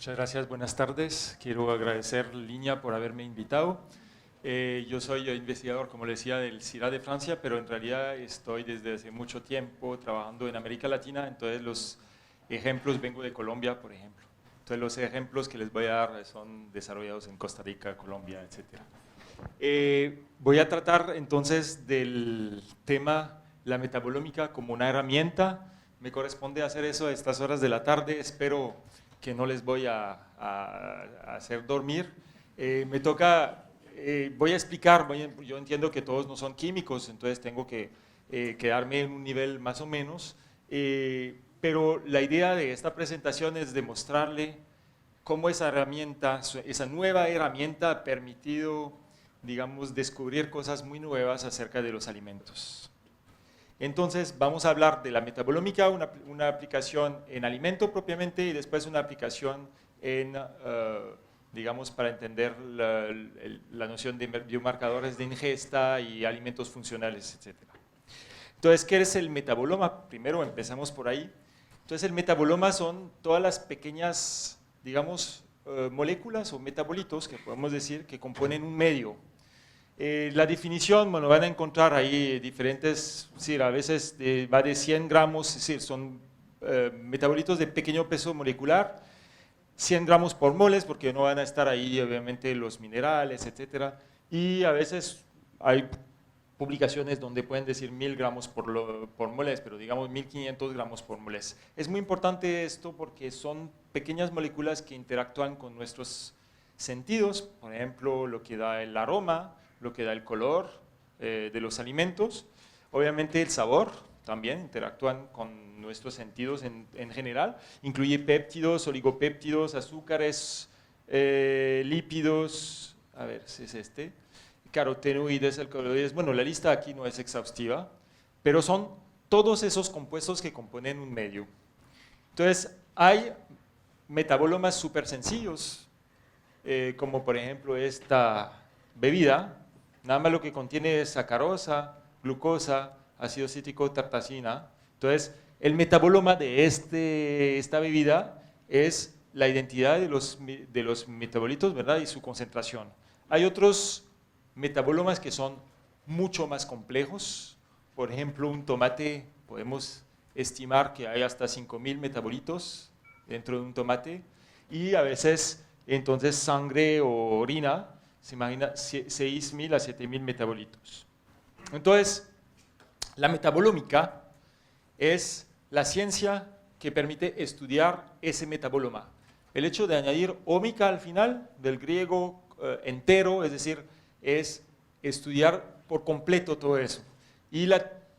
Muchas gracias, buenas tardes. Quiero agradecer Línea por haberme invitado. Yo soy investigador, como le decía, del CIRA de Francia, pero en realidad estoy desde hace mucho tiempo trabajando en América Latina, entonces los ejemplos, vengo de Colombia, por ejemplo. Entonces los ejemplos que les voy a dar son desarrollados en Costa Rica, Colombia, etc. Voy a tratar entonces del tema la metabolómica como una herramienta. Me corresponde hacer eso a estas horas de la tarde, espero que no les voy a hacer dormir. Me toca, voy a explicar, yo entiendo que todos no son químicos, entonces tengo que quedarme en un nivel más o menos, pero la idea de esta presentación es demostrarle cómo esa herramienta, esa nueva herramienta ha permitido, digamos, descubrir cosas muy nuevas acerca de los alimentos. Entonces vamos a hablar de la metabolómica, una aplicación en alimento propiamente y después una aplicación en, digamos, para entender la noción de biomarcadores de ingesta y alimentos funcionales, etc. Entonces, ¿qué es el metaboloma? Primero empezamos por ahí. Entonces, el metaboloma son todas las pequeñas, digamos, moléculas o metabolitos que podemos decir que componen un medio. La definición, bueno, van a encontrar ahí diferentes, a veces va de 100 gramos, es decir, son metabolitos de pequeño peso molecular, 100 gramos por moles, porque no van a estar ahí obviamente los minerales, etcétera, y a veces hay publicaciones donde pueden decir 1000 gramos por moles, pero digamos 1500 gramos por moles. Es muy importante esto porque son pequeñas moléculas que interactúan con nuestros sentidos, por ejemplo, lo que da el aroma, lo que da el color de los alimentos, obviamente el sabor también interactúan con nuestros sentidos en general, incluye péptidos, oligopéptidos, azúcares, lípidos, a ver si es este, carotenoides, alcaloides, bueno, la lista aquí no es exhaustiva, pero son todos esos compuestos que componen un medio. Entonces, hay metabolomas súper sencillos, como por ejemplo esta bebida, nada más lo que contiene es sacarosa, glucosa, ácido cítrico, tartacina. Entonces, el metaboloma de esta bebida es la identidad de los metabolitos, ¿verdad? Y su concentración. Hay otros metabolomas que son mucho más complejos. Por ejemplo, un tomate, podemos estimar que hay hasta 5000 metabolitos dentro de un tomate. Y a veces, entonces, sangre o orina, se imagina 6000 a 7000 metabolitos. Entonces, la metabolómica es la ciencia que permite estudiar ese metaboloma. El hecho de añadir ómica al final, del griego entero, es decir, es estudiar por completo todo eso. Y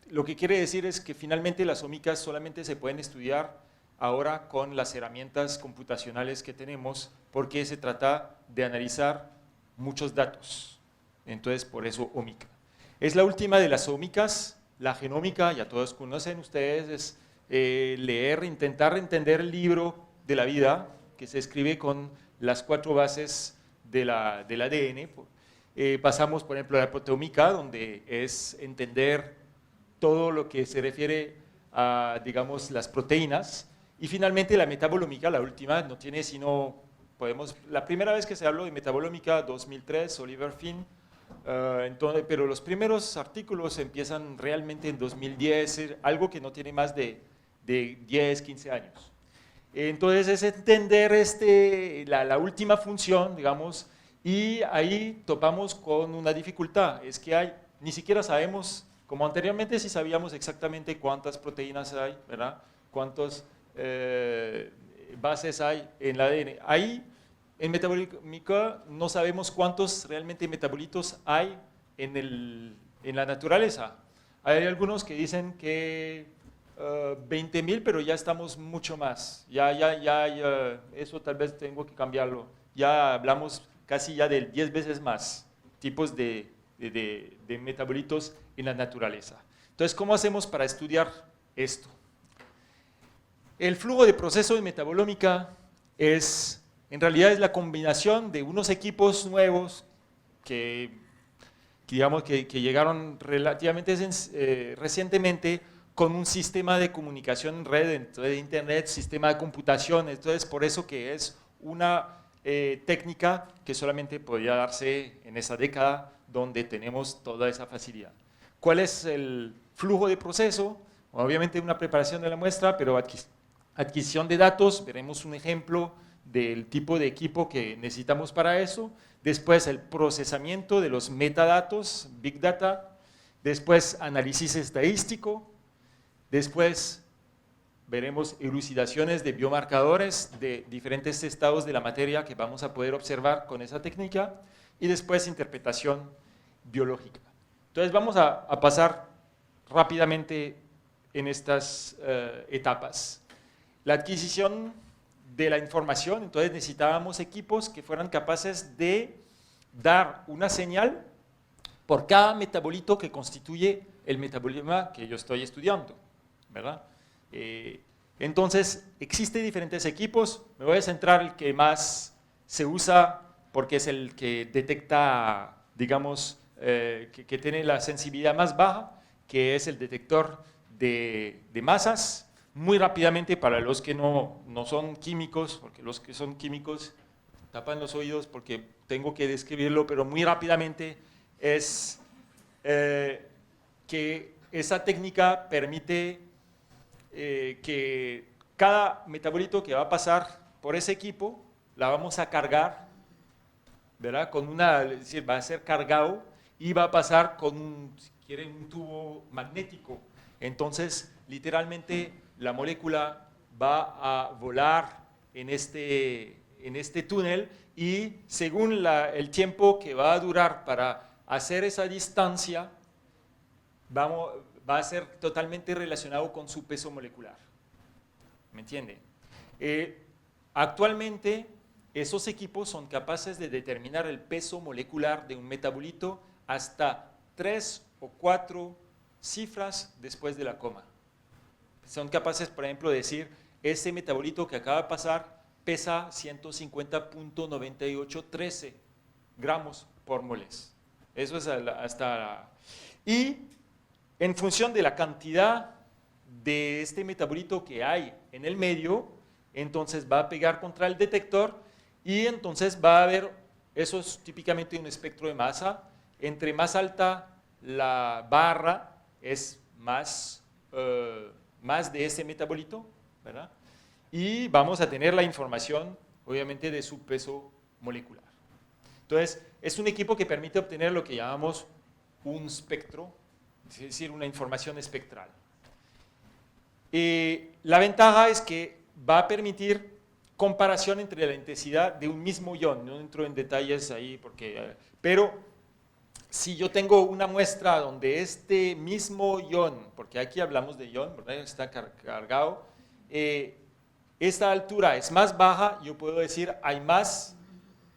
lo que quiere decir es que finalmente las ómicas solamente se pueden estudiar ahora con las herramientas computacionales que tenemos, porque se trata de analizar muchos datos, entonces por eso ómica. Es la última de las ómicas, la genómica, ya todos conocen ustedes, es leer, intentar entender el libro de la vida, que se escribe con las 4 bases del ADN. Pasamos, por ejemplo, a la proteómica, donde es entender todo lo que se refiere a, digamos, las proteínas, y finalmente la metabolómica, la última, no tiene sino... la primera vez que se habló de metabolómica, 2003, Oliver Finn, pero los primeros artículos empiezan realmente en 2010, algo que no tiene más de 10, 15 años. Entonces es entender la última función, digamos, y ahí topamos con una dificultad, es que ni siquiera sabemos, como anteriormente sí sabíamos exactamente cuántas proteínas hay, ¿verdad? Cuántas bases hay en el ADN. Ahí, en metabolómica, no sabemos cuántos realmente metabolitos hay en la naturaleza. Hay algunos que dicen que 20.000, pero ya estamos mucho más. Eso tal vez tengo que cambiarlo. Ya hablamos casi ya de 10 veces más tipos de metabolitos en la naturaleza. Entonces, ¿cómo hacemos para estudiar esto? El flujo de proceso de metabolómica en realidad es la combinación de unos equipos nuevos que llegaron relativamente recientemente con un sistema de comunicación en red, entonces Internet, sistema de computación, entonces por eso que es una técnica que solamente podía darse en esa década donde tenemos toda esa facilidad. ¿Cuál es el flujo de proceso? Obviamente una preparación de la muestra, pero adquisición de datos, veremos un ejemplo del tipo de equipo que necesitamos para eso. Después el procesamiento de los metadatos, Big Data. Después análisis estadístico. Después veremos elucidaciones de biomarcadores de diferentes estados de la materia que vamos a poder observar con esa técnica. Y después interpretación biológica. Entonces vamos a pasar rápidamente en estas etapas. La adquisición de la información, entonces necesitábamos equipos que fueran capaces de dar una señal por cada metabolito que constituye el metaboloma que yo estoy estudiando, ¿verdad? Entonces, existen diferentes equipos, me voy a centrar en el que más se usa porque es el que detecta, digamos, que tiene la sensibilidad más baja, que es el detector de masas. Muy rápidamente, para los que no son químicos, porque los que son químicos tapan los oídos porque tengo que describirlo, pero muy rápidamente es que esa técnica permite que cada metabolito que va a pasar por ese equipo, la vamos a cargar, ¿verdad? Es decir, va a ser cargado y va a pasar con, si quieren, un tubo magnético. Entonces, literalmente, la molécula va a volar en este túnel y según el tiempo que va a durar para hacer esa distancia, va a ser totalmente relacionado con su peso molecular. ¿Me entiende? Actualmente, esos equipos son capaces de determinar el peso molecular de un metabolito hasta 3 o 4 cifras después de la coma. Son capaces, por ejemplo, de decir, ese metabolito que acaba de pasar pesa 150.9813 gramos por moles. Eso es Y en función de la cantidad de este metabolito que hay en el medio, entonces va a pegar contra el detector y entonces va a haber, eso es típicamente un espectro de masa, entre más alta la barra es más de ese metabolito, ¿verdad? Y vamos a tener la información, obviamente, de su peso molecular. Entonces, es un equipo que permite obtener lo que llamamos un espectro, es decir, una información espectral. La ventaja es que va a permitir comparación entre la intensidad de un mismo ion. No entro en detalles ahí, pero si yo tengo una muestra donde este mismo ion, porque aquí hablamos de ion, ¿verdad? Está cargado, esta altura es más baja, yo puedo decir hay más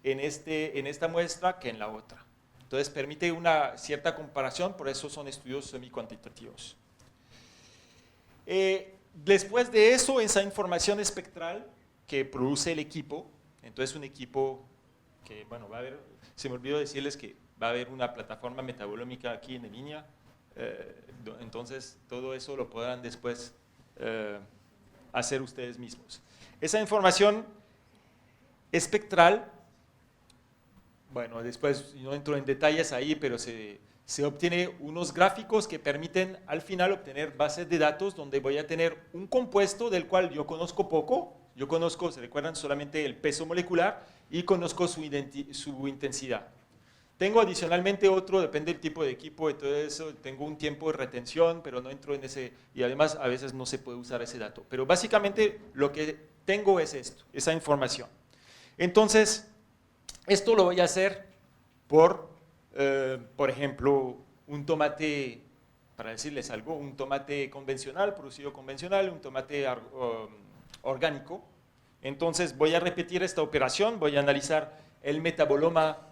en esta muestra que en la otra. Entonces permite una cierta comparación, por eso son estudios semi-cuantitativos. Después de eso, esa información espectral que produce el equipo, entonces un equipo que, bueno, va a haber, se me olvidó decirles que va a haber una plataforma metabolómica aquí en línea, entonces todo eso lo podrán después hacer ustedes mismos. Esa información espectral, bueno, después no entro en detalles ahí, pero se obtiene unos gráficos que permiten al final obtener bases de datos donde voy a tener un compuesto del cual yo conozco poco, yo conozco, se recuerdan, solamente el peso molecular y conozco su intensidad. Tengo adicionalmente otro, depende del tipo de equipo y todo eso, tengo un tiempo de retención, pero no entro en ese, y además a veces no se puede usar ese dato. Pero básicamente lo que tengo es esto, esa información. Entonces, esto lo voy a hacer por ejemplo, un tomate, para decirles algo, un tomate convencional, producido convencional, un tomate orgánico. Entonces voy a repetir esta operación, voy a analizar el metaboloma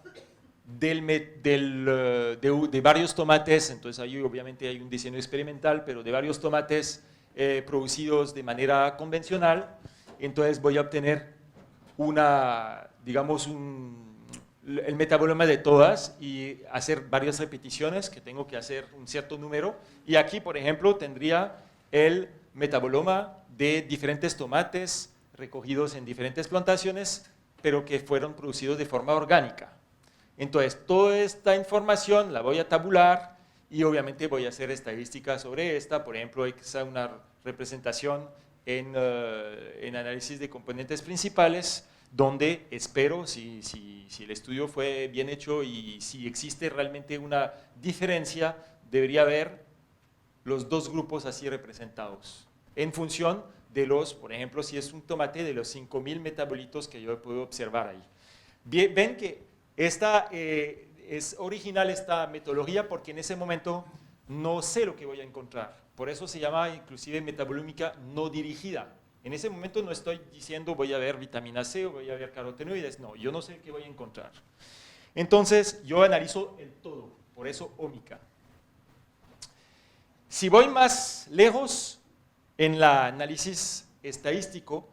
de varios tomates, entonces ahí obviamente hay un diseño experimental, pero de varios tomates producidos de manera convencional, entonces voy a obtener el metaboloma de todas y hacer varias repeticiones, que tengo que hacer un cierto número, y aquí, por ejemplo, tendría el metaboloma de diferentes tomates recogidos en diferentes plantaciones pero que fueron producidos de forma orgánica. Entonces, toda esta información la voy a tabular y obviamente voy a hacer estadísticas sobre esta. Por ejemplo, hay que hacer una representación en análisis de componentes principales, donde espero, si el estudio fue bien hecho y si existe realmente una diferencia, debería haber los dos grupos así representados, en función de los, por ejemplo, si es un tomate, de los 5000 metabolitos que yo puedo observar ahí. Ven que es original esta metodología porque en ese momento no sé lo que voy a encontrar. Por eso se llama inclusive metabolómica no dirigida. En ese momento no estoy diciendo voy a ver vitamina C o voy a ver carotenoides. No, yo no sé qué voy a encontrar. Entonces yo analizo el todo, por eso ómica. Si voy más lejos en el análisis estadístico,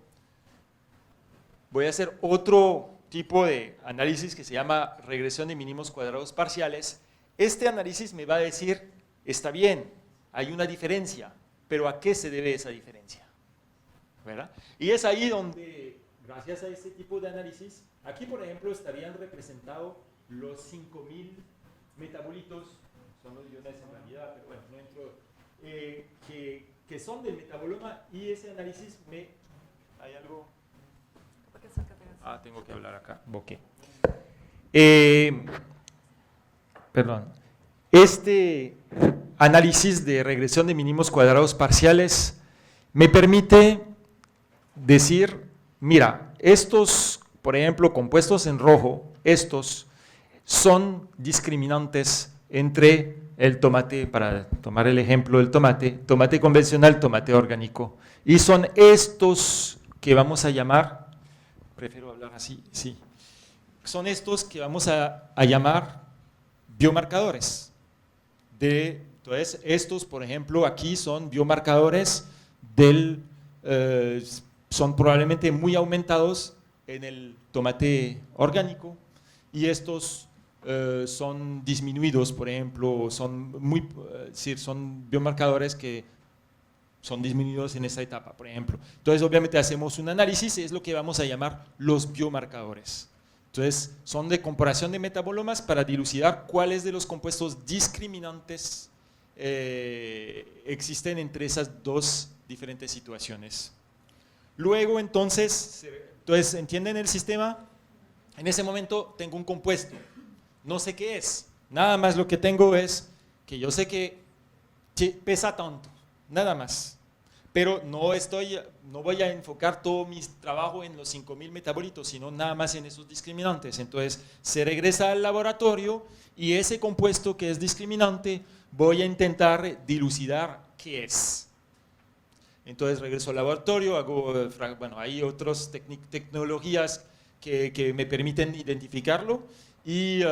voy a hacer otro tipo de análisis que se llama regresión de mínimos cuadrados parciales. Este análisis me va a decir, está bien, hay una diferencia, pero ¿a qué se debe esa diferencia? ¿Verdad? Y es ahí donde, gracias a este tipo de análisis, aquí por ejemplo estarían representados los 5000 metabolitos, son los iones en realidad, pero bueno, no entro, que son del metaboloma, y ese análisis ¿hay algo? Tengo que hablar acá. Ok. Perdón. Este análisis de regresión de mínimos cuadrados parciales me permite decir, mira, estos, por ejemplo, compuestos en rojo, estos son discriminantes entre el tomate, para tomar el ejemplo del tomate convencional, tomate orgánico, y son estos que vamos a llamar, prefiero hablar así, sí, son estos que vamos a llamar biomarcadores. Entonces, estos, por ejemplo, aquí son biomarcadores son probablemente muy aumentados en el tomate orgánico, y estos son disminuidos, por ejemplo, son biomarcadores que son disminuidos en esta etapa, por ejemplo. Entonces, obviamente, hacemos un análisis, es lo que vamos a llamar los biomarcadores. Entonces, son de comparación de metabolomas para dilucidar cuáles de los compuestos discriminantes existen entre esas dos diferentes situaciones. Luego, entonces, ¿entienden el sistema? En ese momento tengo un compuesto, no sé qué es, nada más lo que tengo es que yo sé que pesa tanto, nada más. Pero no voy a enfocar todo mi trabajo en los 5000 metabolitos, sino nada más en esos discriminantes. Entonces, se regresa al laboratorio y ese compuesto que es discriminante voy a intentar dilucidar qué es. Entonces, regreso al laboratorio, hay otras tecnologías que me permiten identificarlo, y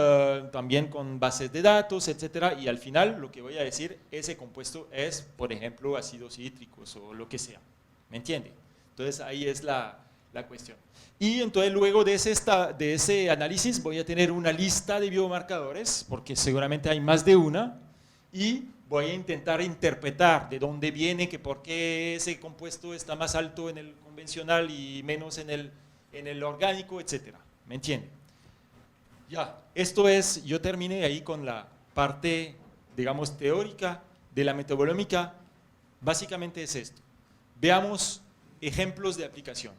también con bases de datos, etcétera, y al final lo que voy a decir, ese compuesto es, por ejemplo, ácidos cítricos o lo que sea, ¿me entiende? Entonces ahí es la cuestión. Y entonces luego de ese análisis voy a tener una lista de biomarcadores, porque seguramente hay más de una, y voy a intentar interpretar de dónde viene, que por qué ese compuesto está más alto en el convencional y menos en el orgánico, etcétera, ¿me entiende? Ya, yo terminé ahí con la parte, digamos, teórica de la metabolómica. Básicamente es esto. Veamos ejemplos de aplicación.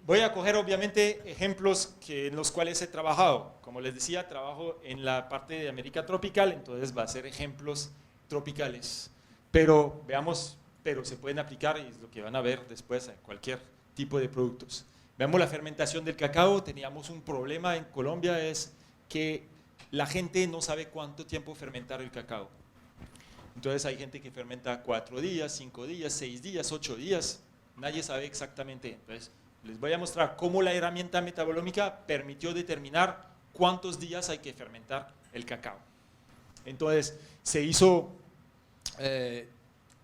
Voy a coger, obviamente, ejemplos en los cuales he trabajado. Como les decía, trabajo en la parte de América tropical, entonces va a ser ejemplos tropicales. Pero se pueden aplicar, y es lo que van a ver después, a cualquier tipo de productos. Veamos la fermentación del cacao. Teníamos un problema en Colombia, es que la gente no sabe cuánto tiempo fermentar el cacao. Entonces hay gente que fermenta 4 días, 5 días, 6 días, 8 días, nadie sabe exactamente. Entonces les voy a mostrar cómo la herramienta metabolómica permitió determinar cuántos días hay que fermentar el cacao. Entonces se hizo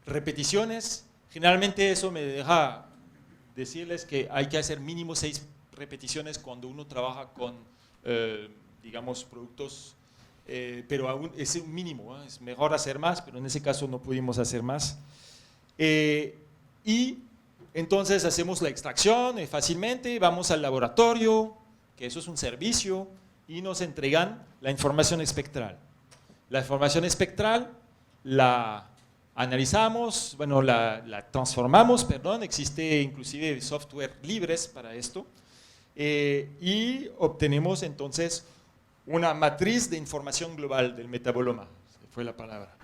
repeticiones, generalmente eso me deja decirles que hay que hacer mínimo 6 repeticiones cuando uno trabaja con, digamos, productos, pero aún es un mínimo, es mejor hacer más, pero en ese caso no pudimos hacer más. Y Entonces hacemos la extracción fácilmente, vamos al laboratorio, que eso es un servicio, y nos entregan la información espectral. La información espectral la analizamos, bueno, la transformamos, perdón, existe inclusive software libres para esto, y obtenemos entonces una matriz de información global del metaboloma, fue la palabra.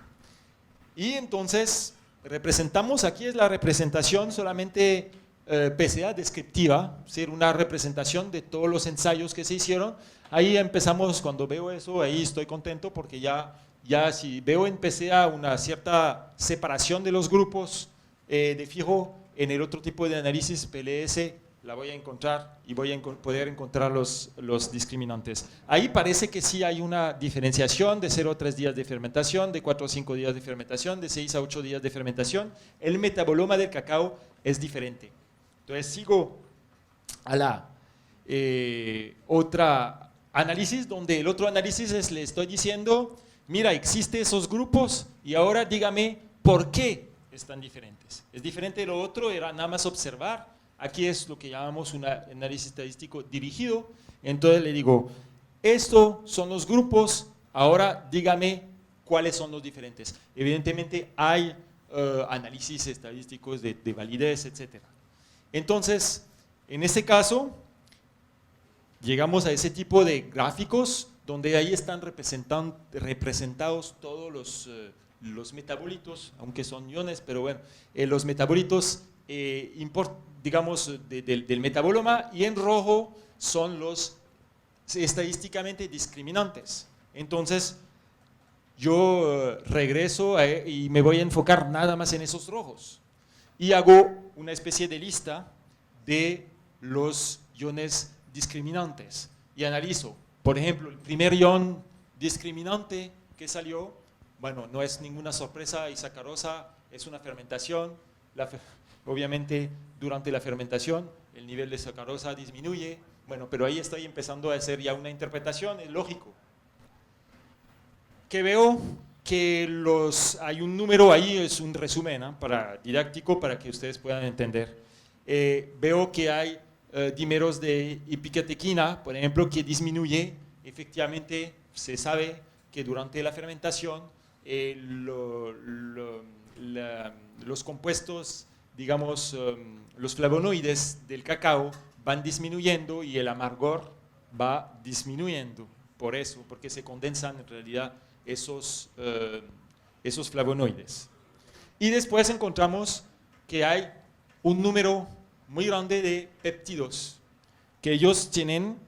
Y entonces representamos, aquí es la representación solamente PCA descriptiva, es decir, una representación de todos los ensayos que se hicieron. Ahí empezamos, cuando veo eso, ahí estoy contento porque ya si veo en PCA una cierta separación de los grupos, de fijo en el otro tipo de análisis PLS la voy a encontrar y voy a poder encontrar los discriminantes. Ahí parece que sí hay una diferenciación de 0 a 3 días de fermentación, de 4 a 5 días de fermentación, de 6 a 8 días de fermentación. El metaboloma del cacao es diferente. Entonces sigo a la otra análisis, donde el otro análisis le estoy diciendo, mira, existen esos grupos y ahora dígame por qué están diferentes. Es diferente, lo otro era nada más observar. Aquí es lo que llamamos un análisis estadístico dirigido. Entonces le digo, estos son los grupos, ahora dígame cuáles son los diferentes. Evidentemente hay análisis estadísticos de validez, etc. Entonces, en este caso, llegamos a ese tipo de gráficos donde ahí están representados todos los metabolitos, aunque son iones, pero bueno, los metabolitos digamos, del metaboloma, y en rojo son los estadísticamente discriminantes. Entonces, yo regreso y me voy a enfocar nada más en esos rojos. Y hago una especie de lista de los iones discriminantes. Y analizo, por ejemplo, el primer ion discriminante que salió, bueno, no es ninguna sorpresa, y sacarosa, es una fermentación. Obviamente, durante la fermentación, el nivel de sacarosa disminuye. Bueno, pero ahí estoy empezando a hacer ya una interpretación, es lógico. Que veo que hay un número ahí, es un resumen didáctico para que ustedes puedan entender. Veo que hay dímeros de ipicatequina, por ejemplo, que disminuye. Efectivamente, se sabe que durante la fermentación los compuestos, digamos, los flavonoides del cacao van disminuyendo y el amargor va disminuyendo. Por eso, porque se condensan en realidad esos flavonoides. Y después encontramos que hay un número muy grande de péptidos, que ellos tienen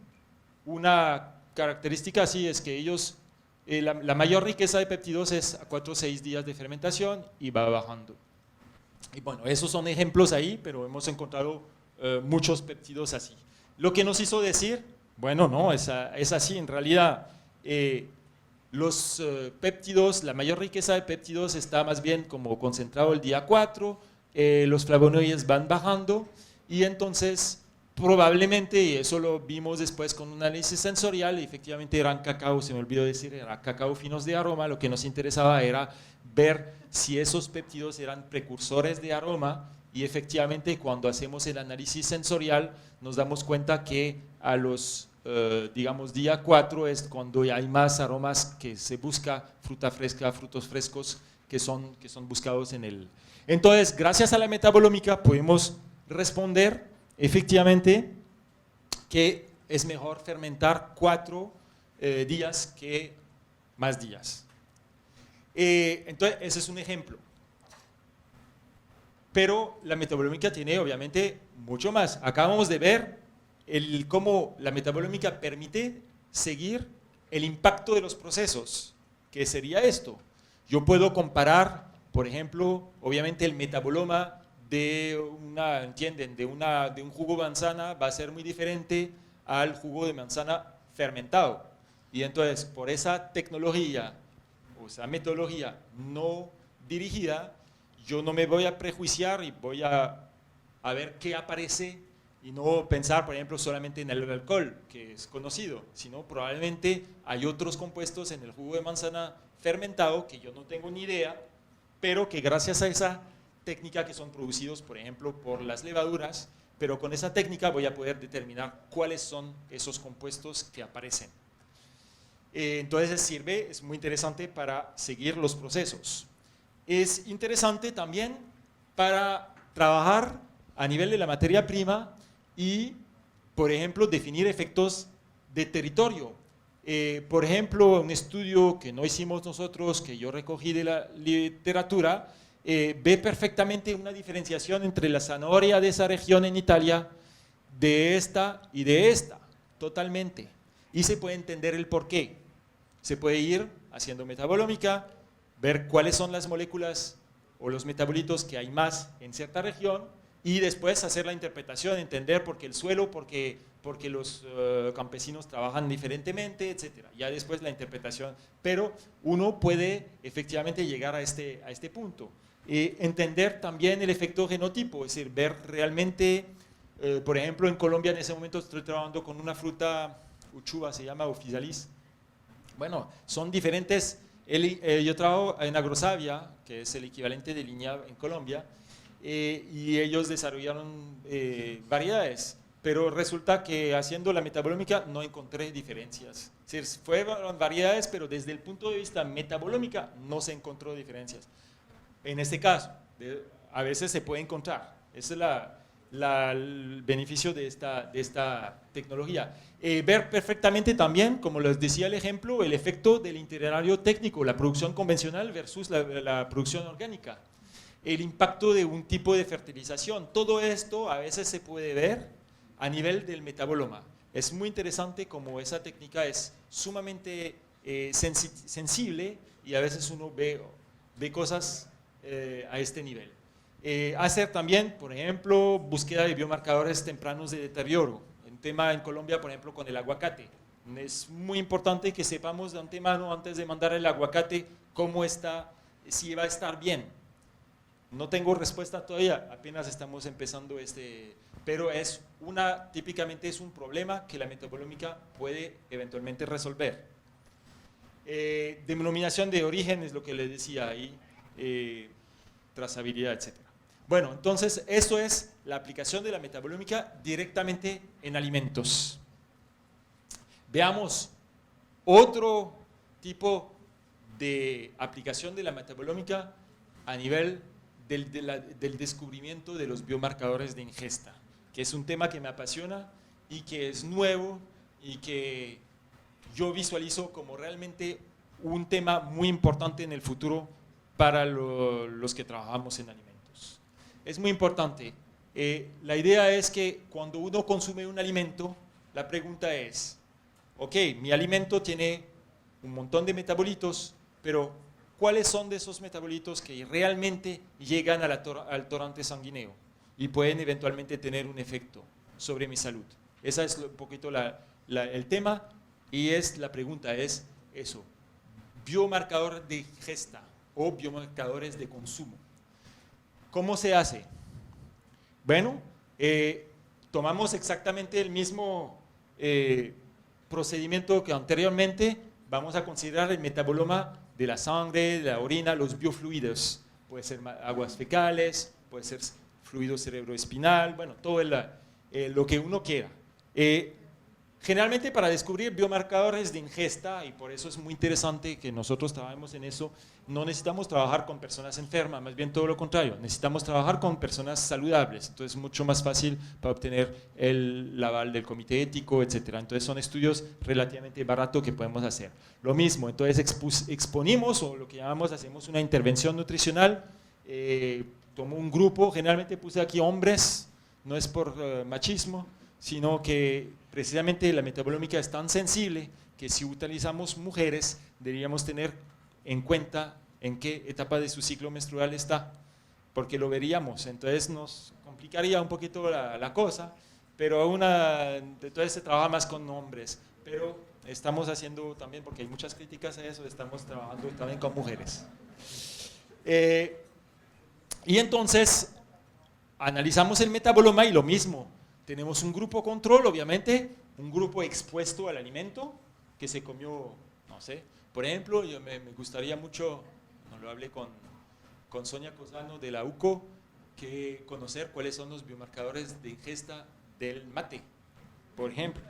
una característica así, es que ellos, la mayor riqueza de péptidos es a 4 o 6 días de fermentación y va bajando. Y bueno, esos son ejemplos ahí, pero hemos encontrado muchos péptidos así. Lo que nos hizo decir, bueno, no, es así, en realidad los péptidos, la mayor riqueza de péptidos está más bien como concentrado el día 4, los flavonoides van bajando y entonces probablemente, y eso lo vimos después con un análisis sensorial, y efectivamente eran cacao, se me olvidó decir, era cacao finos de aroma, lo que nos interesaba era ver si esos péptidos eran precursores de aroma, y efectivamente cuando hacemos el análisis sensorial nos damos cuenta que a los, digamos, día 4 es cuando hay más aromas que se busca, fruta fresca, frutos frescos que son buscados en el... Entonces, gracias a la metabolómica podemos responder efectivamente que es mejor fermentar 4 días que más días. Entonces, ese es un ejemplo. Pero la metabolómica tiene obviamente mucho más. Acabamos de ver cómo la metabolómica permite seguir el impacto de los procesos. ¿Qué sería esto? Yo puedo comparar, por ejemplo, obviamente el metaboloma de un jugo de manzana va a ser muy diferente al jugo de manzana fermentado. Y entonces, por esa tecnología, o esa metodología no dirigida, yo no me voy a prejuiciar y voy a ver qué aparece y no pensar, por ejemplo, solamente en el alcohol, que es conocido, sino probablemente hay otros compuestos en el jugo de manzana fermentado que yo no tengo ni idea, pero que gracias a esa técnica que son producidos, por ejemplo, por las levaduras, pero con esa técnica voy a poder determinar cuáles son esos compuestos que aparecen. Entonces sirve, es muy interesante para seguir los procesos. Es interesante también para trabajar a nivel de la materia prima y, por ejemplo, definir efectos de territorio. Por ejemplo, un estudio que no hicimos nosotros, que yo recogí de la literatura, ve perfectamente una diferenciación entre la zanahoria de esa región en Italia, de esta y de esta, totalmente. Y se puede entender el porqué. Se puede ir haciendo metabolómica, ver cuáles son las moléculas o los metabolitos que hay más en cierta región y después hacer la interpretación, entender por qué el suelo, porque los campesinos trabajan diferentemente, etc. Ya después la interpretación, pero uno puede efectivamente llegar a este punto. Entender también el efecto genotipo, es decir, ver realmente, por ejemplo, en Colombia en ese momento estoy trabajando con una fruta, uchuva se llama, oficialis. Bueno, son diferentes. Yo trabajo en Agrosavia, que es el equivalente de Liña en Colombia, y ellos desarrollaron variedades, pero resulta que haciendo la metabolómica no encontré diferencias. Es decir, fueron variedades, pero desde el punto de vista metabolómica no se encontró diferencias. En este caso, a veces se puede encontrar. Ese es el beneficio de esta tecnología. Ver perfectamente también, como les decía el ejemplo, el efecto del itinerario técnico, la producción convencional versus la producción orgánica, el impacto de un tipo de fertilización. Todo esto a veces se puede ver a nivel del metaboloma. Es muy interesante como esa técnica es sumamente sensible y a veces uno ve cosas a este nivel. Hacer también, por ejemplo, búsqueda de biomarcadores tempranos de deterioro. Un tema en Colombia, por ejemplo, con el aguacate. Es muy importante que sepamos de antemano, antes de mandar el aguacate, cómo está, si va a estar bien. No tengo respuesta todavía, apenas estamos empezando pero típicamente es un problema que la metabolómica puede eventualmente resolver. Denominación de origen es lo que les decía ahí, trazabilidad, etc. Bueno, entonces esto es la aplicación de la metabolómica directamente en alimentos. Veamos otro tipo de aplicación de la metabolómica a nivel del descubrimiento de los biomarcadores de ingesta, que es un tema que me apasiona y que es nuevo y que yo visualizo como realmente un tema muy importante en el futuro para los que trabajamos en alimentos. Es muy importante. La idea es que cuando uno consume un alimento, la pregunta es, ok, mi alimento tiene un montón de metabolitos, pero ¿cuáles son de esos metabolitos que realmente llegan al torrente sanguíneo y pueden eventualmente tener un efecto sobre mi salud? Ese es un poquito el tema y la pregunta es eso, biomarcador de ingesta o biomarcadores de consumo. ¿Cómo se hace? Bueno, tomamos exactamente el mismo procedimiento que anteriormente. Vamos a considerar el metaboloma de la sangre, de la orina, los biofluidos. Puede ser aguas fecales, puede ser fluido cerebroespinal, bueno, todo lo que uno quiera. Generalmente para descubrir biomarcadores de ingesta, y por eso es muy interesante que nosotros trabajemos en eso, no necesitamos trabajar con personas enfermas, más bien todo lo contrario, necesitamos trabajar con personas saludables, entonces es mucho más fácil para obtener el aval del comité ético, etc. Entonces son estudios relativamente baratos que podemos hacer. Lo mismo, entonces exponimos, o lo que llamamos, hacemos una intervención nutricional, tomo un grupo, generalmente puse aquí hombres, no es por machismo, sino que precisamente la metabolómica es tan sensible que si utilizamos mujeres deberíamos tener en cuenta en qué etapa de su ciclo menstrual está, porque lo veríamos, entonces nos complicaría un poquito la cosa, pero entonces se trabaja más con hombres, pero estamos haciendo también, porque hay muchas críticas a eso, estamos trabajando también con mujeres. Y entonces analizamos el metaboloma y lo mismo, tenemos un grupo control, obviamente, un grupo expuesto al alimento que se comió, no sé, por ejemplo, me gustaría mucho, no lo hablé con Sonia Cosano de la UCO, que conocer cuáles son los biomarcadores de ingesta del mate, por ejemplo.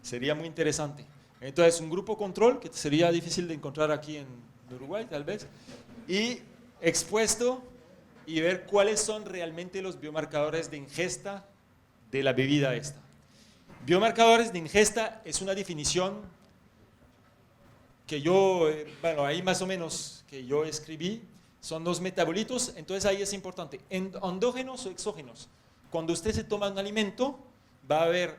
Sería muy interesante. Entonces, un grupo control, que sería difícil de encontrar aquí en Uruguay, tal vez, y expuesto y ver cuáles son realmente los biomarcadores de ingesta de la bebida esta. Biomarcadores de ingesta es una definición que yo, bueno, ahí más o menos que yo escribí, son los metabolitos, entonces ahí es importante, endógenos o exógenos. Cuando usted se toma un alimento, va a haber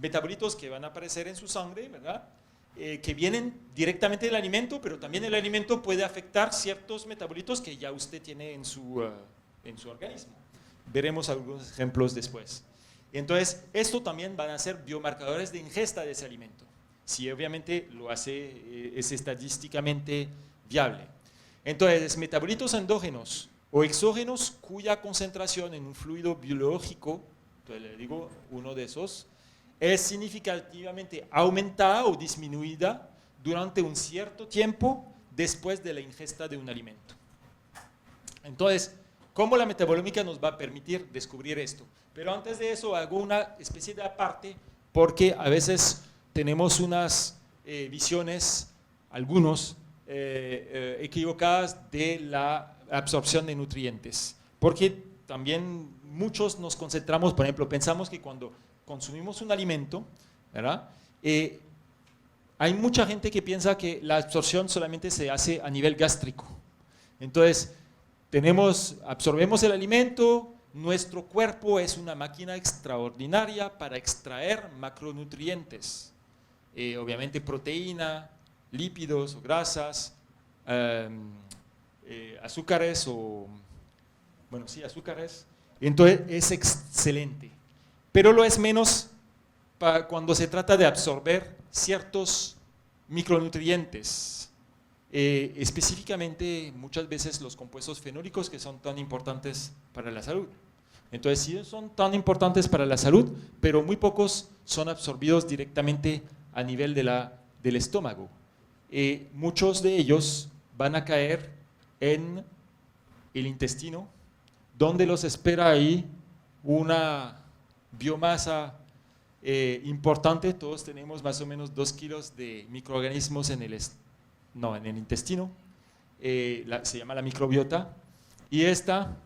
metabolitos que van a aparecer en su sangre, ¿verdad? Que vienen directamente del alimento, pero también el alimento puede afectar ciertos metabolitos que ya usted tiene en su organismo. Veremos algunos ejemplos después. Entonces, esto también van a ser biomarcadores de ingesta de ese alimento, si obviamente lo hace, es estadísticamente viable. Entonces, metabolitos endógenos o exógenos cuya concentración en un fluido biológico, entonces le digo uno de esos, es significativamente aumentada o disminuida durante un cierto tiempo después de la ingesta de un alimento. Entonces, ¿cómo la metabolómica nos va a permitir descubrir esto? Pero antes de eso hago una especie de aparte, porque a veces tenemos unas visiones, algunos, equivocadas de la absorción de nutrientes. Porque también muchos nos concentramos, por ejemplo, pensamos que cuando consumimos un alimento, ¿verdad? Hay mucha gente que piensa que la absorción solamente se hace a nivel gástrico. Entonces, absorbemos el alimento, nuestro cuerpo es una máquina extraordinaria para extraer macronutrientes, obviamente proteína, lípidos o grasas, azúcares azúcares. Entonces es excelente, pero lo es menos cuando se trata de absorber ciertos micronutrientes, específicamente muchas veces los compuestos fenólicos que son tan importantes para la salud. Entonces sí son tan importantes para la salud, pero muy pocos son absorbidos directamente a nivel del estómago. Muchos de ellos van a caer en el intestino, donde los espera ahí una biomasa importante. Todos tenemos más o menos 2 kilos de microorganismos en el intestino, se llama la microbiota, y esta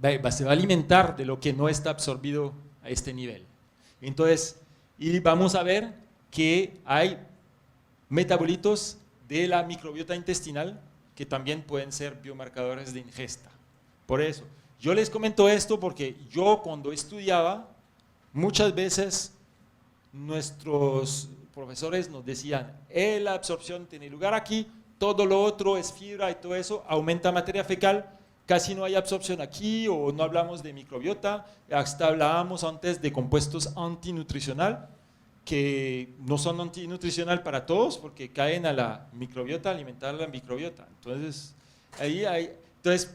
se va a alimentar de lo que no está absorbido a este nivel. Entonces, y vamos a ver que hay metabolitos de la microbiota intestinal que también pueden ser biomarcadores de ingesta. Por eso, yo les comento esto porque yo cuando estudiaba, muchas veces nuestros profesores nos decían, la absorción tiene lugar aquí, todo lo otro es fibra y todo eso, aumenta materia fecal, casi no hay absorción aquí, o no hablamos de microbiota, hasta hablábamos antes de compuestos antinutricional, que no son antinutricional para todos, porque caen a la microbiota, alimentar la microbiota. Entonces, entonces,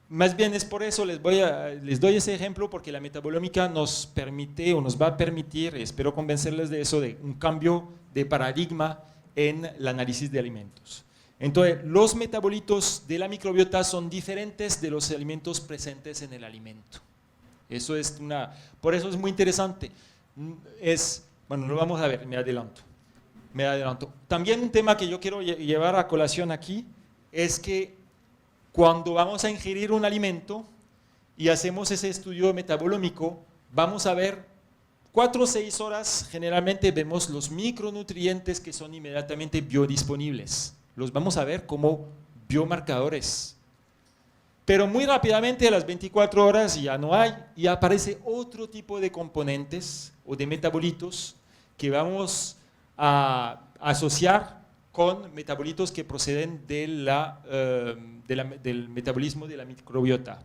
más bien es por eso, les doy ese ejemplo, porque la metabolómica nos permite, o nos va a permitir, espero convencerles de eso, de un cambio de paradigma en el análisis de alimentos. Entonces, los metabolitos de la microbiota son diferentes de los alimentos presentes en el alimento. Por eso es muy interesante. Bueno, lo vamos a ver, me adelanto. También un tema que yo quiero llevar a colación aquí es que cuando vamos a ingerir un alimento y hacemos ese estudio metabolómico, vamos a ver 4 o 6 horas, generalmente vemos los micronutrientes que son inmediatamente biodisponibles. Los vamos a ver como biomarcadores. Pero muy rápidamente, a las 24 horas ya no hay, y aparece otro tipo de componentes o de metabolitos que vamos a asociar con metabolitos que proceden del metabolismo de la microbiota.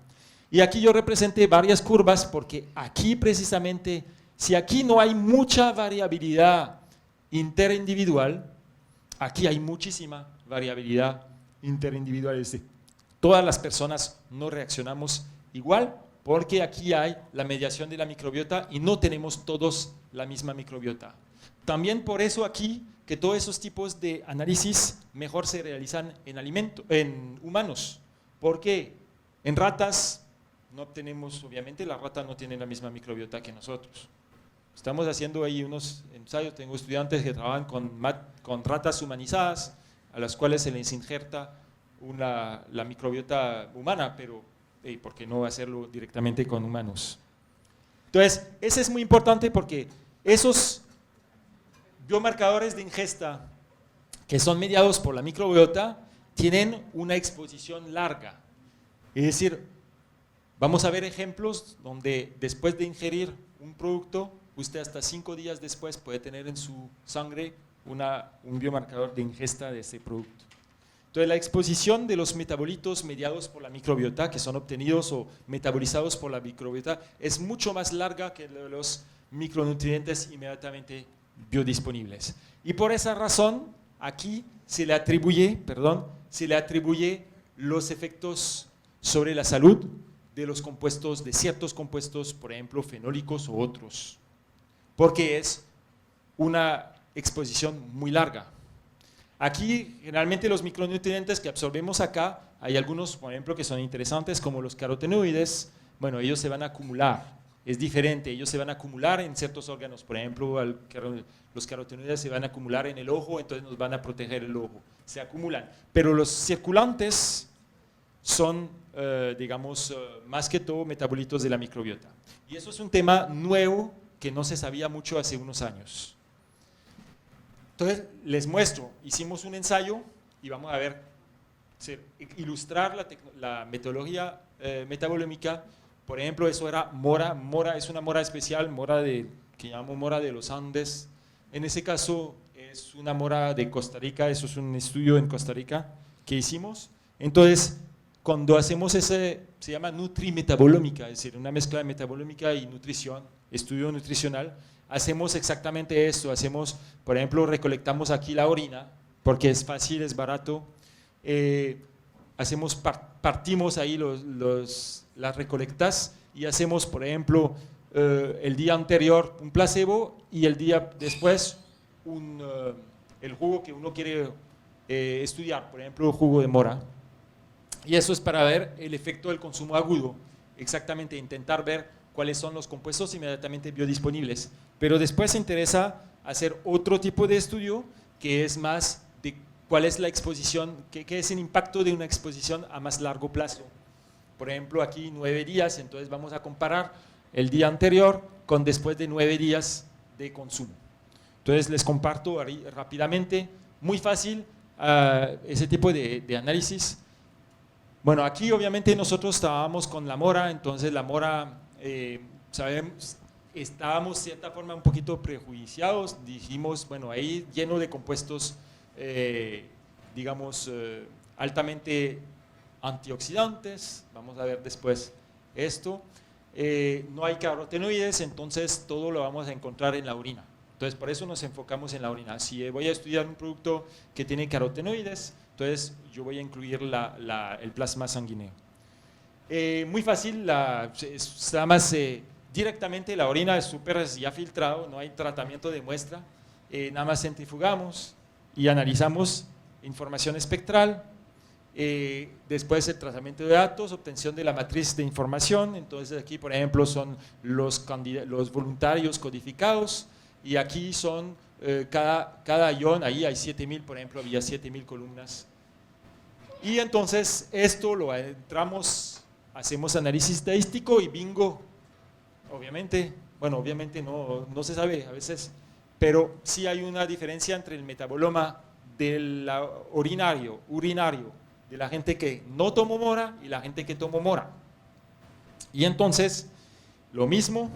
Y aquí yo representé varias curvas porque aquí precisamente, si aquí no hay mucha variabilidad interindividual, aquí hay muchísima variabilidad interindividual. Todas las personas no reaccionamos igual porque aquí hay la mediación de la microbiota y no tenemos todos la misma microbiota. También por eso aquí que todos esos tipos de análisis mejor se realizan en humanos, porque En ratas no obtenemos, obviamente, la rata no tiene la misma microbiota que nosotros. Estamos haciendo ahí unos ensayos, tengo estudiantes que trabajan con ratas humanizadas, a las cuales se les injerta la microbiota humana, pero ¿por qué no hacerlo directamente con humanos? Entonces, ese es muy importante porque esos biomarcadores de ingesta que son mediados por la microbiota tienen una exposición larga. Es decir, vamos a ver ejemplos donde después de ingerir un producto, usted hasta 5 días después puede tener en su sangre un biomarcador de ingesta de ese producto. Entonces, la exposición de los metabolitos mediados por la microbiota, que son obtenidos o metabolizados por la microbiota, es mucho más larga que los micronutrientes inmediatamente biodisponibles. Y por esa razón, aquí se le atribuye los efectos sobre la salud de los compuestos, de ciertos compuestos, por ejemplo, fenólicos o otros, porque es una exposición muy larga. Aquí, generalmente los micronutrientes que absorbemos acá, hay algunos, por ejemplo, que son interesantes, como los carotenoides. Bueno, ellos se van a acumular, es diferente, ellos se van a acumular en ciertos órganos, por ejemplo, los carotenoides se van a acumular en el ojo, entonces nos van a proteger el ojo, se acumulan. Pero los circulantes son, digamos, más que todo metabolitos de la microbiota. Y eso es un tema nuevo que no se sabía mucho hace unos años. Entonces, les muestro, hicimos un ensayo y vamos a ver, ilustrar la metodología metabolómica. Por ejemplo, eso era mora. Mora es una mora especial, que llamamos mora de los Andes. En ese caso, es una mora de Costa Rica, eso es un estudio en Costa Rica que hicimos. Entonces, cuando hacemos se llama nutrimetabolómica, es decir, una mezcla de metabolómica y nutrición, estudio nutricional. Hacemos exactamente esto, por ejemplo, recolectamos aquí la orina, porque es fácil, es barato, partimos ahí las recolectas y hacemos, por ejemplo, el día anterior un placebo y el día después el jugo que uno quiere estudiar, por ejemplo, el jugo de mora. Y eso es para ver el efecto del consumo agudo, exactamente, intentar ver cuáles son los compuestos inmediatamente biodisponibles. Pero después se interesa hacer otro tipo de estudio que es más de cuál es la exposición, qué es el impacto de una exposición a más largo plazo. Por ejemplo, aquí 9 días, entonces vamos a comparar el día anterior con después de 9 días de consumo. Entonces les comparto rápidamente, muy fácil, ese tipo de análisis. Bueno, aquí obviamente nosotros estábamos con la mora, entonces la mora, estábamos de cierta forma un poquito prejuiciados, dijimos, bueno, ahí lleno de compuestos, digamos, altamente antioxidantes, vamos a ver después esto, no hay carotenoides, entonces todo lo vamos a encontrar en la orina. Entonces, por eso nos enfocamos en la orina. Si voy a estudiar un producto que tiene carotenoides, entonces yo voy a incluir el plasma sanguíneo. Muy fácil, nada más directamente la orina es súper ya filtrado, no hay tratamiento de muestra, nada más centrifugamos y analizamos información espectral, después el tratamiento de datos, obtención de la matriz de información. Entonces aquí, por ejemplo, son los voluntarios codificados, y aquí son cada ion, ahí hay 7000, por ejemplo, había 7000 columnas. Y entonces esto lo entramos, hacemos análisis estadístico y bingo, obviamente no se sabe a veces, pero sí hay una diferencia entre el metaboloma del urinario de la gente que no tomó mora y la gente que tomó mora. Y entonces, lo mismo,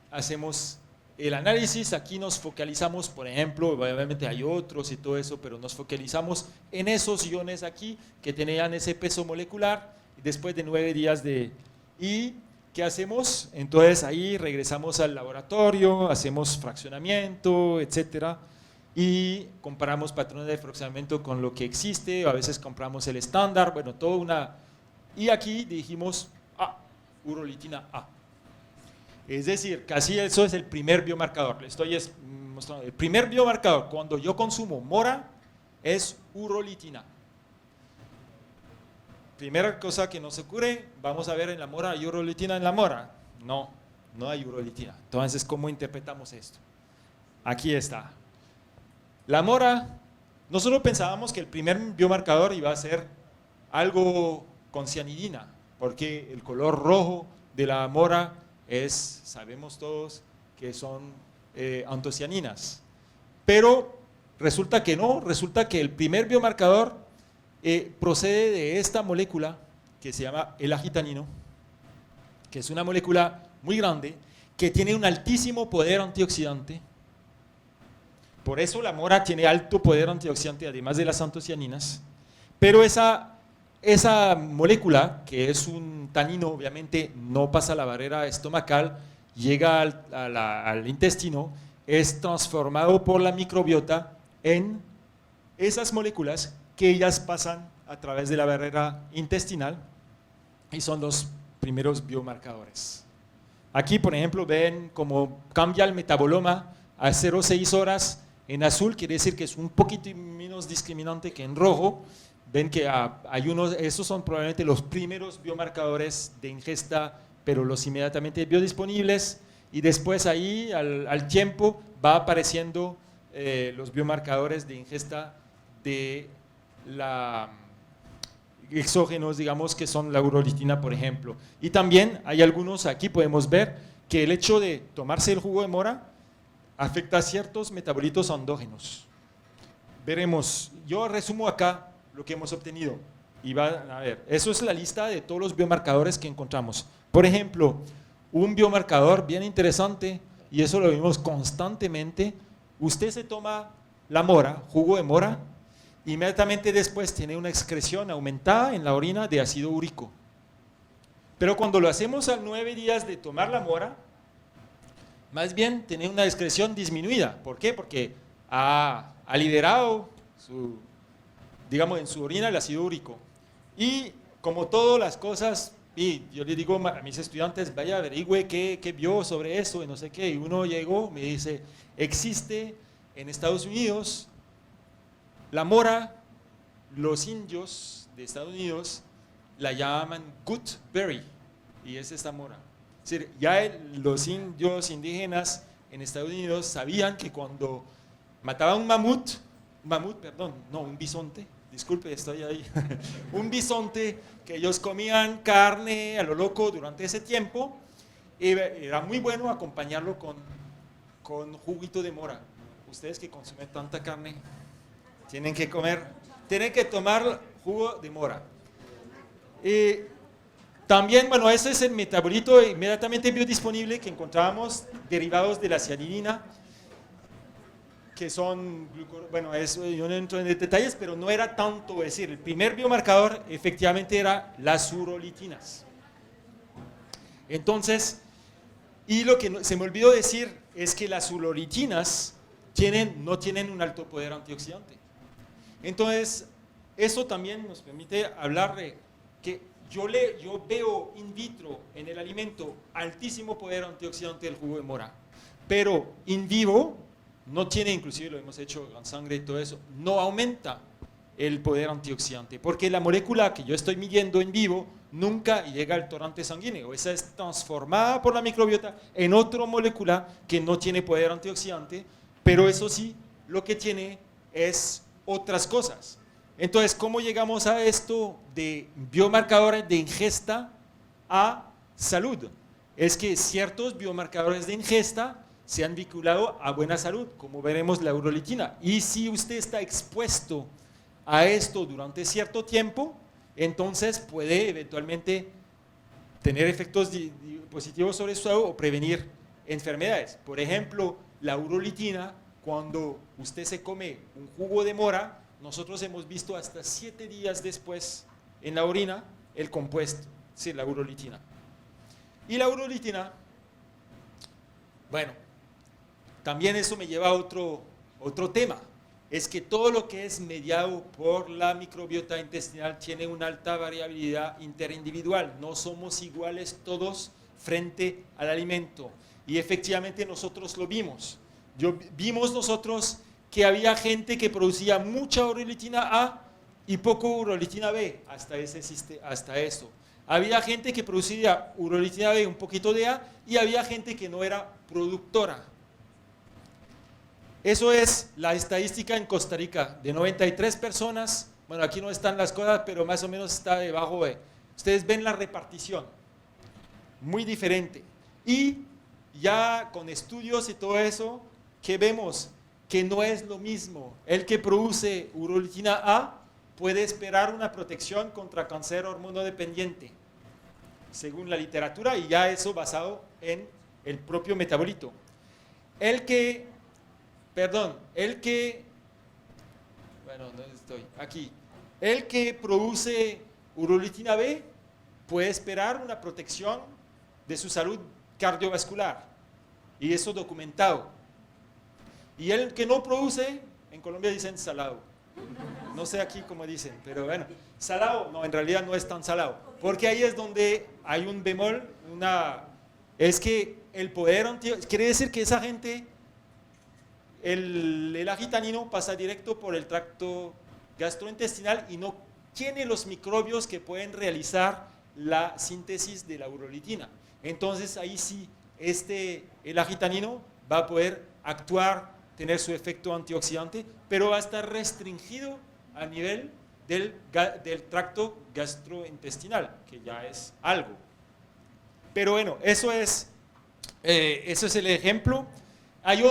hacemos el análisis, aquí nos focalizamos, por ejemplo, obviamente hay otros y todo eso, pero nos focalizamos en esos iones aquí que tenían ese peso molecular, y después de 9 días ¿y qué hacemos? Entonces ahí regresamos al laboratorio, hacemos fraccionamiento, etcétera, y comparamos patrones de fraccionamiento con lo que existe, a veces compramos el estándar, bueno, y aquí dijimos, urolitina A. Es decir, casi eso es el primer biomarcador. Le estoy mostrando. El primer biomarcador cuando yo consumo mora es urolitina. primera cosa que nos ocurre, vamos a ver en la mora, ¿hay urolitina en la mora? No, no hay urolitina. Entonces, ¿cómo interpretamos esto? Aquí está. La mora, nosotros pensábamos que el primer biomarcador iba a ser algo con cianidina, porque el color rojo de la mora es, sabemos todos, que son antocianinas. Pero resulta que no, resulta que el primer biomarcador procede de esta molécula que se llama el agitanino, que es una molécula muy grande, que tiene un altísimo poder antioxidante. Por eso la mora tiene alto poder antioxidante, además de las antocianinas. Pero esa molécula, que es un tanino, obviamente no pasa la barrera estomacal, llega al intestino, es transformado por la microbiota en esas moléculas que ellas pasan a través de la barrera intestinal y son los primeros biomarcadores. Aquí, por ejemplo, ven cómo cambia el metaboloma a 0,6 horas. En azul quiere decir que es un poquito menos discriminante que en rojo. Ven que hay unos, esos son probablemente los primeros biomarcadores de ingesta, pero los inmediatamente biodisponibles. Y después ahí, al tiempo, va apareciendo los biomarcadores de ingesta de la exógenos, digamos, que son la urolitina, por ejemplo. Y también hay algunos, aquí podemos ver que el hecho de tomarse el jugo de mora afecta a ciertos metabolitos endógenos. Veremos, yo resumo acá lo que hemos obtenido. Y van a ver, eso es la lista de todos los biomarcadores que encontramos. Por ejemplo, un biomarcador bien interesante, y eso lo vimos constantemente, usted se toma la mora, jugo de mora, inmediatamente después tiene una excreción aumentada en la orina de ácido úrico. Pero cuando lo hacemos a 9 días de tomar la mora, más bien tiene una excreción disminuida. ¿Por qué? Porque ha liberado digamos, en su orina el ácido úrico. Y como todas las cosas, y yo le digo a mis estudiantes, vaya, averigüe qué vio sobre eso y no sé qué. Y uno llegó, me dice, existe en Estados Unidos la mora, los indios de Estados Unidos la llaman gooseberry, y es esta mora. Es decir, ya los indios indígenas en Estados Unidos sabían que cuando mataban un bisonte, disculpe, estoy ahí, un bisonte, que ellos comían carne a lo loco durante ese tiempo, era muy bueno acompañarlo con juguito de mora. Ustedes que consumen tanta carne, tienen que tomar jugo de mora. También, bueno, ese es el metabolito inmediatamente biodisponible que encontrábamos derivados de la cianidina, que son, bueno, eso yo no entro en detalles, pero no era tanto, es decir, el primer biomarcador efectivamente era las urolitinas. Entonces, y lo que se me olvidó decir es que las urolitinas no tienen un alto poder antioxidante. Entonces, eso también nos permite hablar de que yo veo in vitro en el alimento altísimo poder antioxidante del jugo de mora, pero in vivo no tiene, inclusive lo hemos hecho en sangre y todo eso, no aumenta el poder antioxidante, porque la molécula que yo estoy midiendo en vivo nunca llega al torrente sanguíneo. Esa es transformada por la microbiota en otra molécula que no tiene poder antioxidante, pero eso sí, lo que tiene es otras cosas. Entonces, ¿cómo llegamos a esto de biomarcadores de ingesta a salud? Es que ciertos biomarcadores de ingesta se han vinculado a buena salud, como veremos la urolitina. Y si usted está expuesto a esto durante cierto tiempo, entonces puede eventualmente tener efectos positivos sobre su salud o prevenir enfermedades. Por ejemplo, la urolitina, cuando usted se come un jugo de mora, nosotros hemos visto hasta 7 días después en la orina el compuesto, sí, la urolitina. Y la urolitina, bueno, también eso me lleva a otro tema, es que todo lo que es mediado por la microbiota intestinal tiene una alta variabilidad interindividual, no somos iguales todos frente al alimento, y efectivamente nosotros lo vimos. Vimos nosotros que había gente que producía mucha urolitina A y poco urolitina B, hasta eso. Había gente que producía urolitina B, un poquito de A, y había gente que no era productora. Eso es la estadística en Costa Rica, de 93 personas. Bueno, aquí no están las cosas, pero más o menos está debajo de. Ustedes ven la repartición, muy diferente. Y ya con estudios y todo eso, ¿qué vemos? Que no es lo mismo. El que produce urolitina A puede esperar una protección contra cáncer hormonodependiente, según la literatura, y ya eso basado en el propio metabolito. Bueno, ¿dónde estoy? Aquí. El que produce urolitina B puede esperar una protección de su salud cardiovascular, y eso documentado. Y el que no produce, en Colombia dicen salado. No sé aquí cómo dicen, pero bueno, salado, no, en realidad no es tan salado, porque ahí es donde hay un bemol, es que el poder quiere decir que esa gente, el agitanino pasa directo por el tracto gastrointestinal y no tiene los microbios que pueden realizar la síntesis de la urolitina. Entonces ahí sí, el agitanino va a poder actuar, tener su efecto antioxidante, pero va a estar restringido a nivel del tracto gastrointestinal, que ya es algo. Pero bueno, eso es el ejemplo. Hay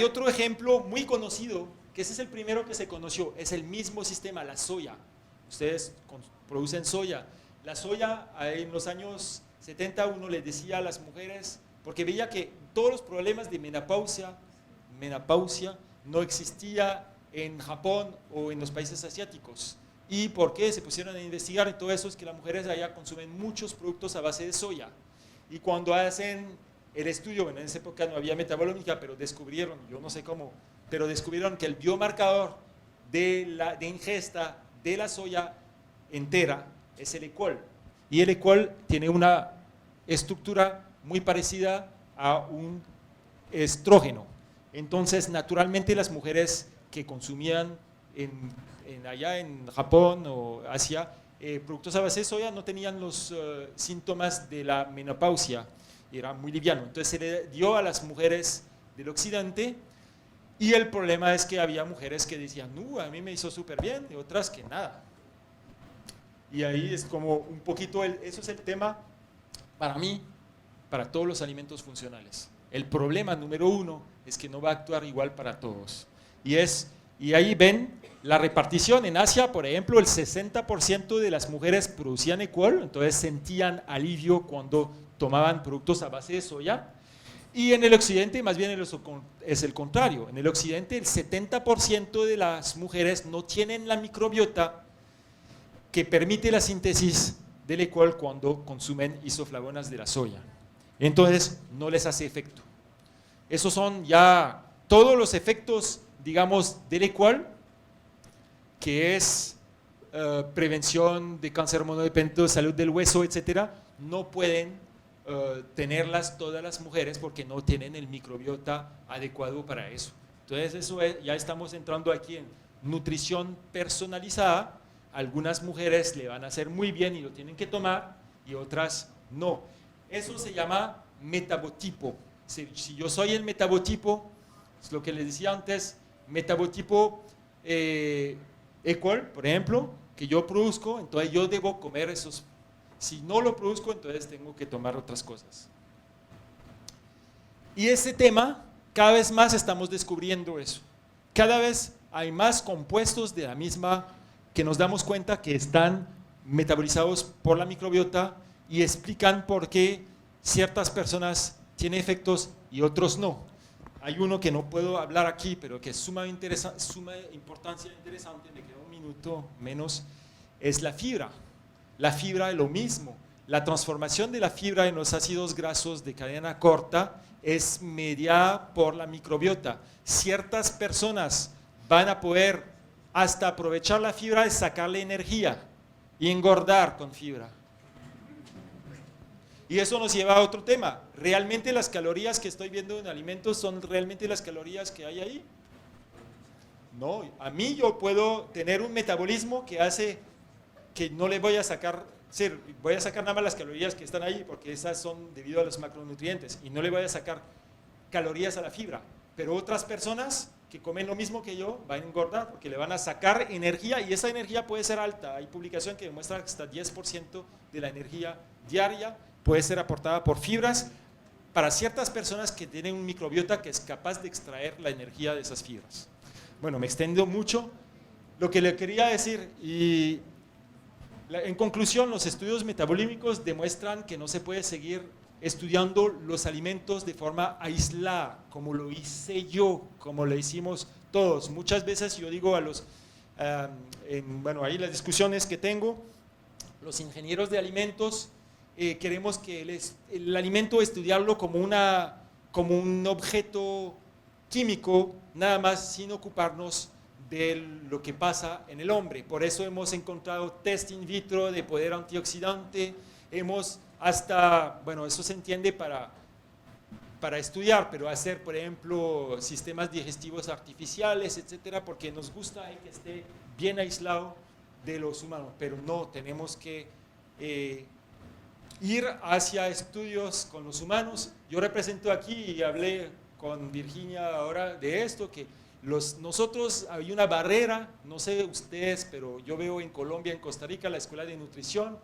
otro ejemplo muy conocido, que ese es el primero que se conoció, es el mismo sistema, la soya. Ustedes producen soya. La soya, en los años 70 uno les decía a las mujeres, porque veía que todos los problemas de menopausia no existía en Japón o en los países asiáticos. ¿Y por qué? Se pusieron a investigar, y todo eso es que las mujeres allá consumen muchos productos a base de soya. Y cuando hacen el estudio, bueno, en esa época no había metabolómica, pero descubrieron, yo no sé cómo, pero descubrieron que el biomarcador de ingesta de la soya entera es el E-col. Y el E-col tiene una estructura muy parecida a un estrógeno. Entonces, naturalmente, las mujeres que consumían allá en Japón o Asia productos a base de soya no tenían los síntomas de la menopausia, era muy liviano. Entonces se le dio a las mujeres del occidente, y el problema es que había mujeres que decían, no, a mí me hizo súper bien, y otras que nada. Y ahí es como un poquito, eso es el tema para mí, para todos los alimentos funcionales. El problema número uno es que no va a actuar igual para todos. Y ahí ven la repartición. En Asia, por ejemplo, el 60% de las mujeres producían E-col, entonces sentían alivio cuando tomaban productos a base de soya. Y en el occidente, más bien es el contrario. En el occidente, el 70% de las mujeres no tienen la microbiota que permite la síntesis del E-col cuando consumen isoflavonas de la soya. Entonces, no les hace efecto. Esos son ya todos los efectos, digamos, del E-col, que es prevención de cáncer hormonodependiente, salud del hueso, etcétera, no pueden tenerlas todas las mujeres porque no tienen el microbiota adecuado para eso. Entonces, ya estamos entrando aquí en nutrición personalizada. Algunas mujeres le van a hacer muy bien y lo tienen que tomar, y otras no. Eso se llama metabotipo. Si yo soy el metabotipo, es lo que les decía antes, metabotipo E-col, por ejemplo, que yo produzco, entonces yo debo comer esos. Si no lo produzco, entonces tengo que tomar otras cosas. Y ese tema, cada vez más estamos descubriendo eso. Cada vez hay más compuestos de la misma que nos damos cuenta que están metabolizados por la microbiota y explican por qué ciertas personas tienen efectos y otros no. Hay uno que no puedo hablar aquí, pero que es suma importancia interesante, me queda un minuto menos, es la fibra. La fibra es lo mismo. La transformación de la fibra en los ácidos grasos de cadena corta es mediada por la microbiota. Ciertas personas van a poder hasta aprovechar la fibra y sacarle energía y engordar con fibra. Y eso nos lleva a otro tema. ¿Realmente las calorías que estoy viendo en alimentos son realmente las calorías que hay ahí? No, a mí yo puedo tener un metabolismo que hace que no le voy a sacar, sí, voy a sacar nada más las calorías que están ahí porque esas son debido a los macronutrientes y no le voy a sacar calorías a la fibra. Pero otras personas que comen lo mismo que yo van a engordar porque le van a sacar energía y esa energía puede ser alta. Hay publicación que demuestra que hasta 10% de la energía diaria puede ser aportada por fibras para ciertas personas que tienen un microbiota que es capaz de extraer la energía de esas fibras. Bueno, me extendo mucho. Lo que le quería decir, y en conclusión, los estudios metabolímicos demuestran que no se puede seguir estudiando los alimentos de forma aislada, como lo hice yo, como lo hicimos todos. Muchas veces yo digo a los, bueno, ahí las discusiones que tengo, los ingenieros de alimentos, queremos que el alimento estudiarlo como un objeto químico, nada más sin ocuparnos de lo que pasa en el hombre. Por eso hemos encontrado test in vitro de poder antioxidante, hemos hasta, bueno, eso se entiende para estudiar, pero hacer, por ejemplo, sistemas digestivos artificiales, etcétera, porque nos gusta que esté bien aislado de los humanos, pero no, tenemos que ir hacia estudios con los humanos. Yo represento aquí y hablé con Virginia ahora de esto, que nosotros hay una barrera, no sé ustedes, pero yo veo en Colombia, en Costa Rica, la escuela de nutrición,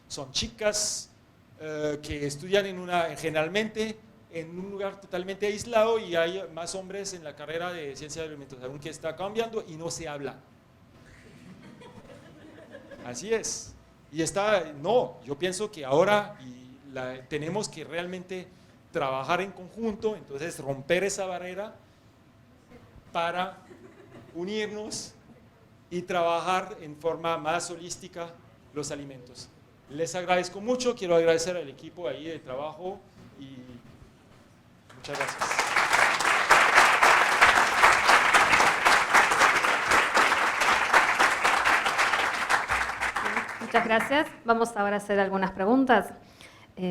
son chicas que estudian generalmente en un lugar totalmente aislado y hay más hombres en la carrera de ciencia de alimentos, aunque está cambiando y no se habla. Así es. Y yo pienso que ahora tenemos que realmente trabajar en conjunto, entonces romper esa barrera para unirnos y trabajar en forma más holística los alimentos. Les agradezco mucho, quiero agradecer al equipo ahí de trabajo y muchas gracias. Muchas gracias. Vamos ahora a hacer algunas preguntas.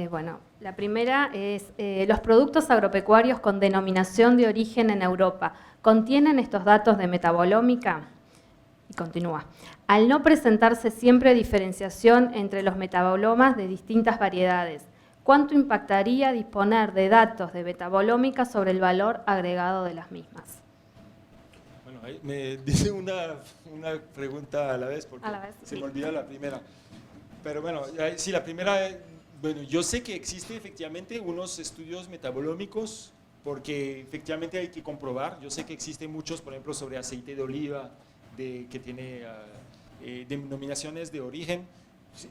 Bueno, la primera es, ¿los productos agropecuarios con denominación de origen en Europa contienen estos datos de metabolómica? Y continúa. Al no presentarse siempre diferenciación entre los metabolomas de distintas variedades, ¿cuánto impactaría disponer de datos de metabolómica sobre el valor agregado de las mismas? Bueno, ahí me dice una pregunta a la vez porque se me olvida la primera. Pero bueno, sí, la primera, bueno, yo sé que existe efectivamente unos estudios metabolómicos porque efectivamente hay que comprobar. Yo sé que existen muchos, por ejemplo, sobre aceite de oliva que tiene denominaciones de origen.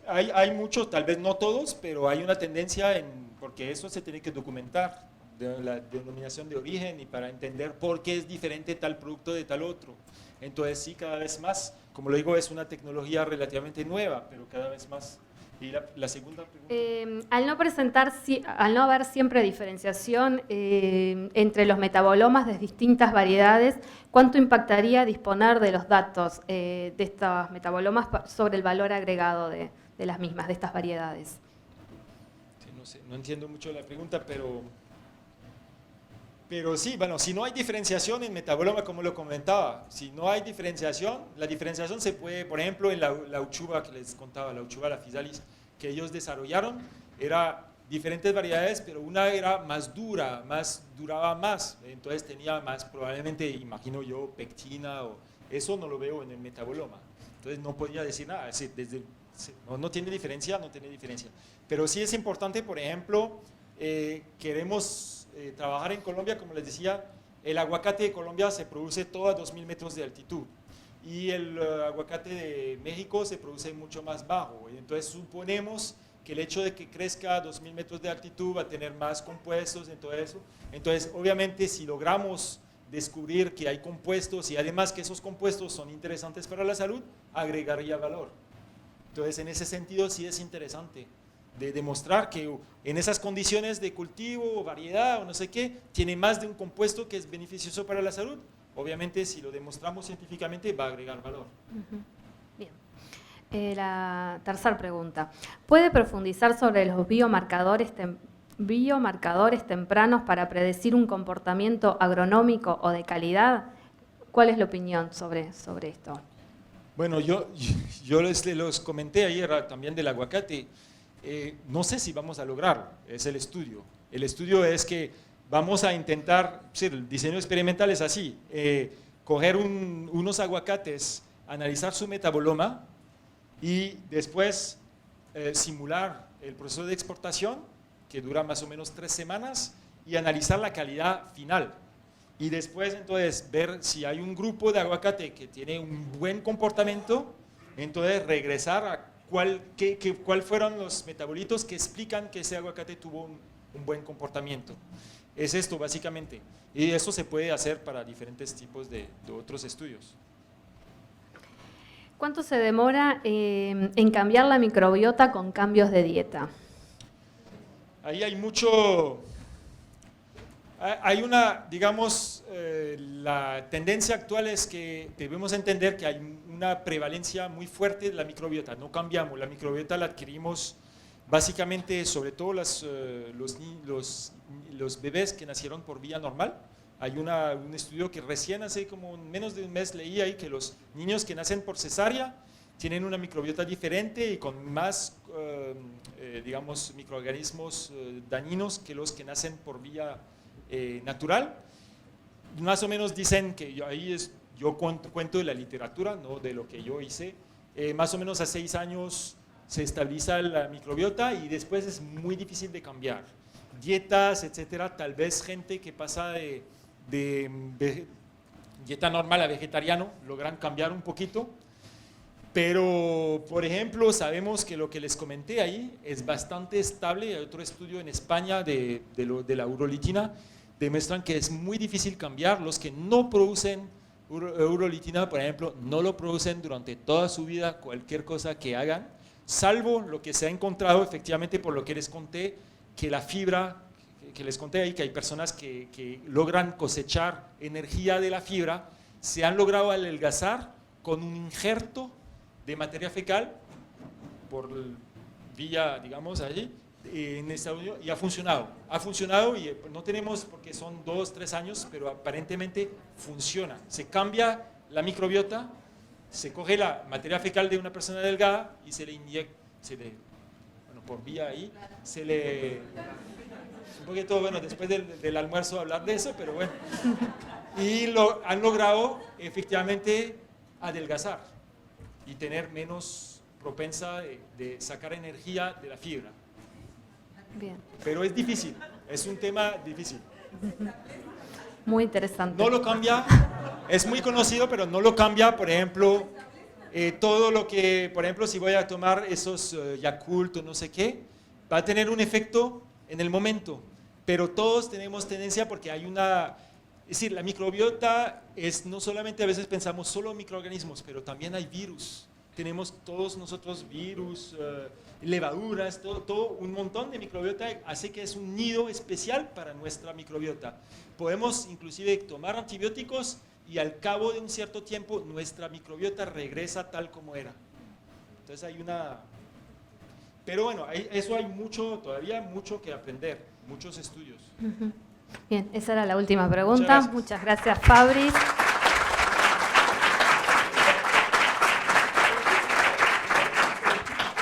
Hay muchos, tal vez no todos, pero hay una tendencia porque eso se tiene que documentar, de la denominación de origen y para entender por qué es diferente tal producto de tal otro. Entonces sí, cada vez más, como lo digo, es una tecnología relativamente nueva, pero cada vez más. ¿Y la segunda pregunta? Al no haber siempre diferenciación entre los metabolomas de distintas variedades, ¿cuánto impactaría disponer de los datos de estos metabolomas sobre el valor agregado de las mismas, de estas variedades? Sí, no sé, no entiendo mucho la pregunta, pero sí, bueno, si no hay diferenciación en metaboloma, como lo comentaba, si no hay diferenciación, la diferenciación se puede, por ejemplo, en la uchuva que les contaba, la uchuva, la physalis, que ellos desarrollaron, era diferentes variedades, pero una era más dura, duraba más, entonces tenía más, probablemente, imagino yo, pectina, eso no lo veo en el metaboloma, entonces no podía decir nada, no tiene diferencia, no tiene diferencia, pero sí es importante, por ejemplo, queremos trabajar en Colombia, como les decía, el aguacate de Colombia se produce todo a 2000 metros de altitud y el aguacate de México se produce mucho más bajo, entonces suponemos que el hecho de que crezca a 2000 metros de altitud va a tener más compuestos en todo eso, entonces obviamente si logramos descubrir que hay compuestos y además que esos compuestos son interesantes para la salud, agregaría valor, entonces en ese sentido sí es interesante de demostrar que en esas condiciones de cultivo, variedad o no sé qué, tiene más de un compuesto que es beneficioso para la salud. Obviamente, si lo demostramos científicamente, va a agregar valor. Bien. La tercera pregunta. ¿Puede profundizar sobre los biomarcadores tempranos para predecir un comportamiento agronómico o de calidad? ¿Cuál es la opinión sobre esto? Bueno, yo los comenté ayer también del aguacate. No sé si vamos a lograrlo, es el estudio. El estudio es que vamos a intentar, sí, el diseño experimental es así, coger unos aguacates, analizar su metaboloma y después simular el proceso de exportación, que dura más o menos 3 semanas, y analizar la calidad final. Y después entonces ver si hay un grupo de aguacate que tiene un buen comportamiento, entonces regresar a cuál fueron los metabolitos que explican que ese aguacate tuvo un buen comportamiento. Es esto básicamente. Y eso se puede hacer para diferentes tipos de otros estudios. ¿Cuánto se demora en cambiar la microbiota con cambios de dieta? Ahí hay mucho... Hay una, digamos, la tendencia actual es que debemos entender que hay una prevalencia muy fuerte de la microbiota. No cambiamos, la microbiota la adquirimos básicamente, sobre todo los bebés que nacieron por vía normal. Hay un estudio que recién hace como menos de un mes leí ahí que los niños que nacen por cesárea tienen una microbiota diferente y con más, digamos, microorganismos dañinos que los que nacen por vía natural. Más o menos dicen que yo cuento de la literatura, no de lo que yo hice, más o menos a 6 años se estabiliza la microbiota y después es muy difícil de cambiar. Dietas, etcétera, tal vez gente que pasa de dieta normal a vegetariano logran cambiar un poquito, pero por ejemplo sabemos que lo que les comenté ahí es bastante estable. Hay otro estudio en España de la urolitina, demuestran que es muy difícil cambiar. Los que no producen urolitina, por ejemplo, no lo producen durante toda su vida, cualquier cosa que hagan, salvo lo que se ha encontrado efectivamente por lo que les conté, que la fibra, que les conté ahí, que hay personas que logran cosechar energía de la fibra, se han logrado adelgazar con un injerto de materia fecal por vía, digamos, allí, en Estados Unidos, y ha funcionado y no tenemos, porque son 2-3 años, pero aparentemente funciona. Se cambia la microbiota, se coge la materia fecal de una persona delgada y se le inyecta, bueno, por vía ahí, se le... Un poquito, bueno, después del almuerzo hablar de eso, pero bueno. Y han logrado efectivamente adelgazar y tener menos propensa de sacar energía de la fibra. Bien. Pero es difícil, es un tema difícil. Muy interesante. No lo cambia, es muy conocido, pero no lo cambia, por ejemplo, todo lo que, por ejemplo, si voy a tomar esos Yakult o no sé qué, va a tener un efecto en el momento, pero todos tenemos tendencia porque hay una... Es decir, la microbiota es no solamente a veces pensamos solo en microorganismos, pero también hay virus. Tenemos todos nosotros virus, levaduras, todo un montón de microbiota, hace que es un nido especial para nuestra microbiota. Podemos inclusive tomar antibióticos y al cabo de un cierto tiempo nuestra microbiota regresa tal como era. Entonces hay una... Pero bueno, eso hay todavía mucho que aprender, muchos estudios. Bien, esa era la última pregunta. Muchas gracias, Fabris.